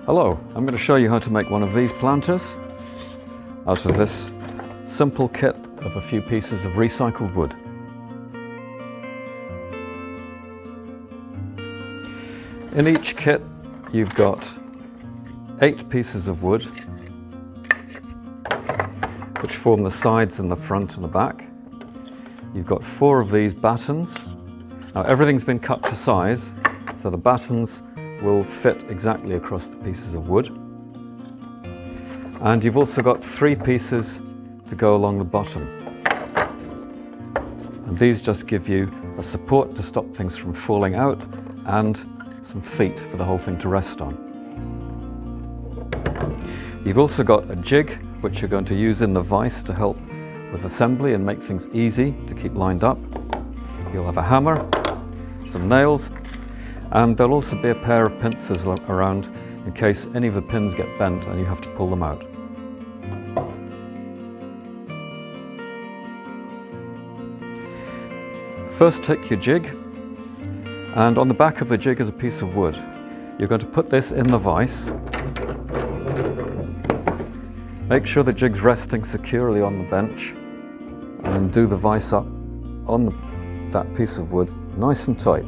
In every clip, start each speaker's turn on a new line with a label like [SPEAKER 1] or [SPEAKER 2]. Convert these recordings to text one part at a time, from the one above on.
[SPEAKER 1] Hello, I'm going to show you how to make one of these planters out of this simple kit of a few pieces of recycled wood. In each kit you've got 8 pieces of wood which form the sides and the front and the back. You've got 4 of these battens. Now everything's been cut to size, so the battens will fit exactly across the pieces of wood. And you've also got 3 pieces to go along the bottom. And these just give you a support to stop things from falling out and some feet for the whole thing to rest on. You've also got a jig which you're going to use in the vise to help with assembly and make things easy to keep lined up. You'll have a hammer, some nails, and there'll also be a pair of pincers around in case any of the pins get bent and you have to pull them out. First, take your jig, and on the back of the jig is a piece of wood. You're going to put this in the vise. Make sure the jig's resting securely on the bench, and then do the vise up on that piece of wood nice and tight.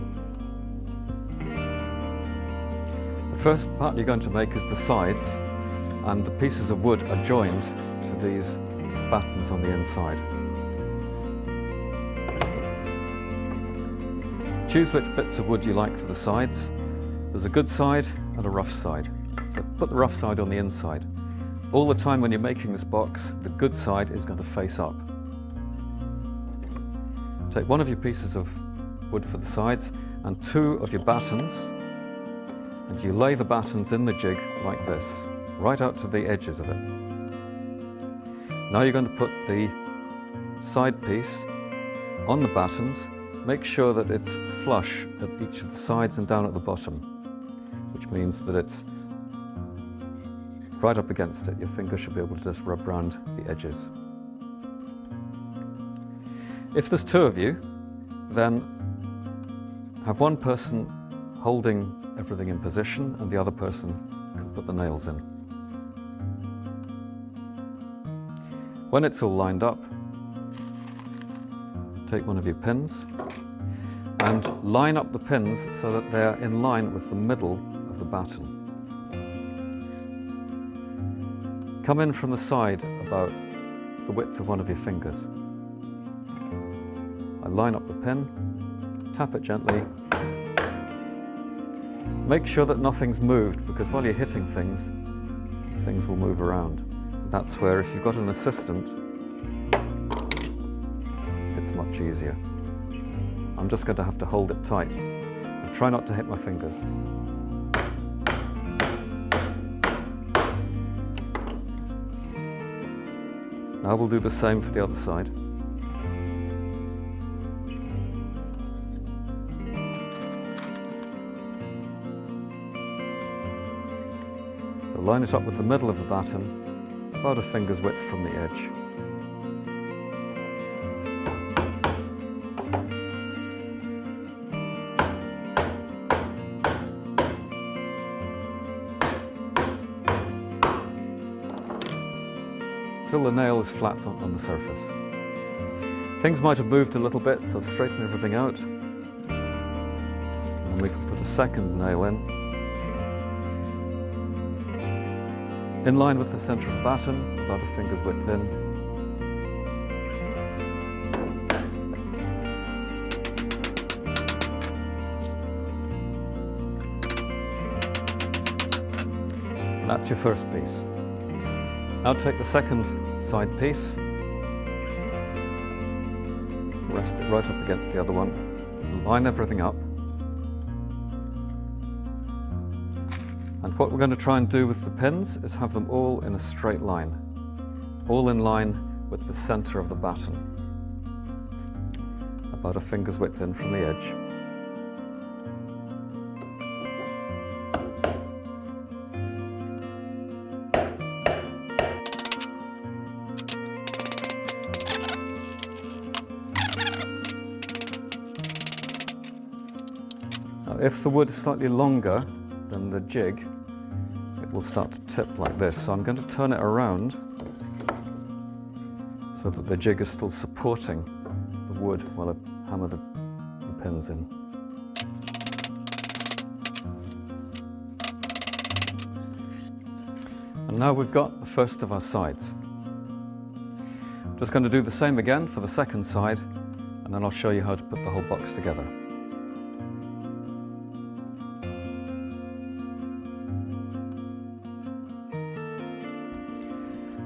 [SPEAKER 1] The first part you're going to make is the sides, and the pieces of wood are joined to these battens on the inside. Choose which bits of wood you like for the sides. There's a good side and a rough side. So put the rough side on the inside. All the time when you're making this box, the good side is going to face up. Take one of your pieces of wood for the sides and 2 of your battens, and you lay the battens in the jig like this, right out to the edges of it. Now you're going to put the side piece on the battens. Make sure that it's flush at each of the sides and down at the bottom, which means that it's right up against it. Your finger should be able to just rub around the edges. If there's 2 of you, then have one person holding everything in position and the other person can put the nails in. When it's all lined up, take one of your pins and line up the pins so that they're in line with the middle of the batten. Come in from the side about the width of one of your fingers. I line up the pin, tap it gently. Make sure that nothing's moved, because while you're hitting things, things will move around. That's where, if you've got an assistant, it's much easier. I'm just going to have to hold it tight and try not to hit my fingers. Now we'll do the same for the other side. So line it up with the middle of the batten, about a finger's width from the edge. Till the nail is flat on the surface. Things might have moved a little bit, so straighten everything out. And we can put a second nail in line with the centre of the batten, about a finger's width in. And that's your first piece. Now take the second side piece, rest it right up against the other one, line everything up. And what we're going to try and do with the pins is have them all in a straight line, all in line with the centre of the batten, about a finger's width in from the edge. If the wood is slightly longer than the jig, it will start to tip like this. So I'm going to turn it around so that the jig is still supporting the wood while I hammer the pins in. And now we've got the first of our sides. I'm just going to do the same again for the second side, and then I'll show you how to put the whole box together.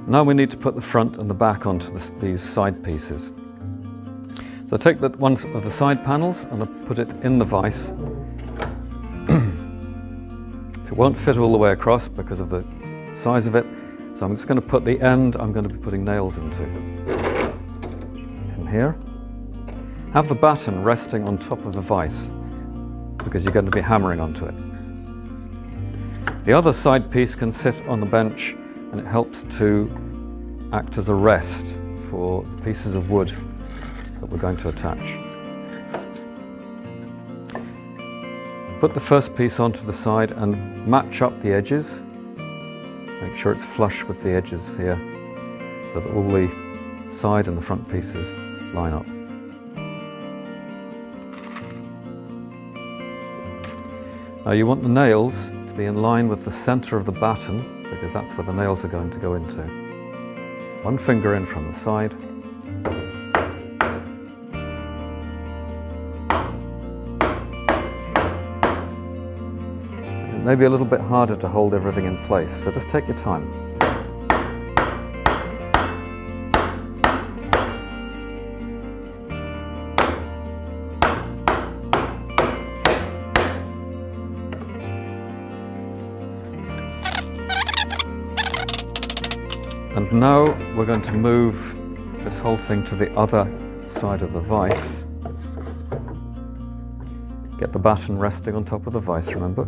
[SPEAKER 1] Now we need to put the front and the back onto these side pieces. So I take one of the side panels and I put it in the vise. It won't fit all the way across because of the size of it, so I'm just going to put the end I'm going to be putting nails into. In here. Have the batten resting on top of the vise because you're going to be hammering onto it. The other side piece can sit on the bench, and it helps to act as a rest for the pieces of wood that we're going to attach. Put the first piece onto the side and match up the edges. Make sure it's flush with the edges here so that all the side and the front pieces line up. Now you want the nails to be in line with the center of the batten because that's where the nails are going to go into. One finger in from the side. It may be a little bit harder to hold everything in place, so just take your time. And now we're going to move this whole thing to the other side of the vise. Get the batten resting on top of the vise, remember?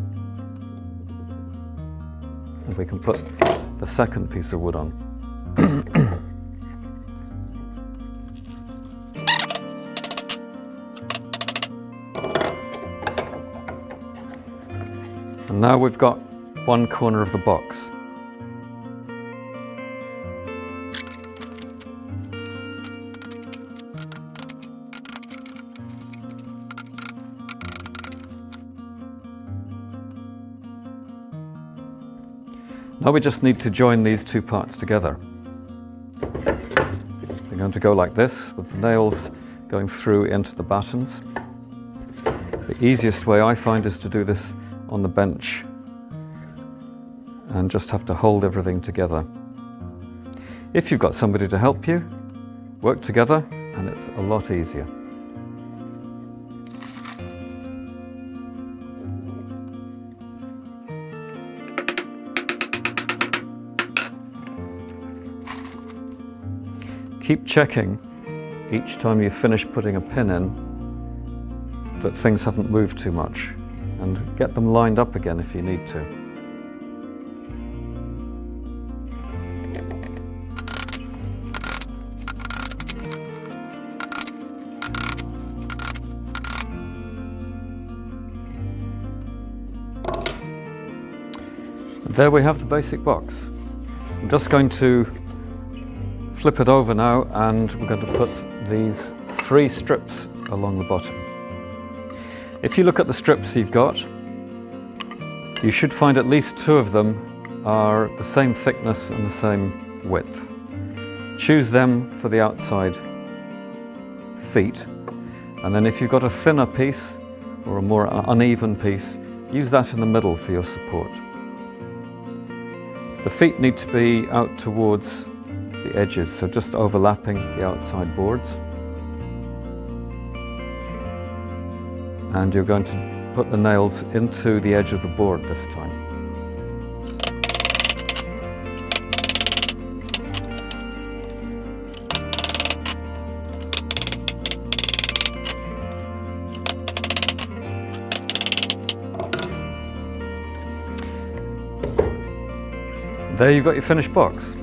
[SPEAKER 1] And we can put the second piece of wood on. And now we've got one corner of the box. Now we just need to join these two parts together. We're going to go like this, with the nails going through into the battens. The easiest way I find is to do this on the bench and just have to hold everything together. If you've got somebody to help you, work together and it's a lot easier. Keep checking each time you finish putting a pin in that things haven't moved too much, and get them lined up again if you need to. And there we have the basic box. I'm just going to flip it over now, and we're going to put these 3 strips along the bottom. If you look at the strips you've got, you should find at least 2 of them are the same thickness and the same width. Choose them for the outside feet, and then if you've got a thinner piece or a more uneven piece, use that in the middle for your support. The feet need to be out towards the edges, so just overlapping the outside boards. And you're going to put the nails into the edge of the board this time. There you've got your finished box.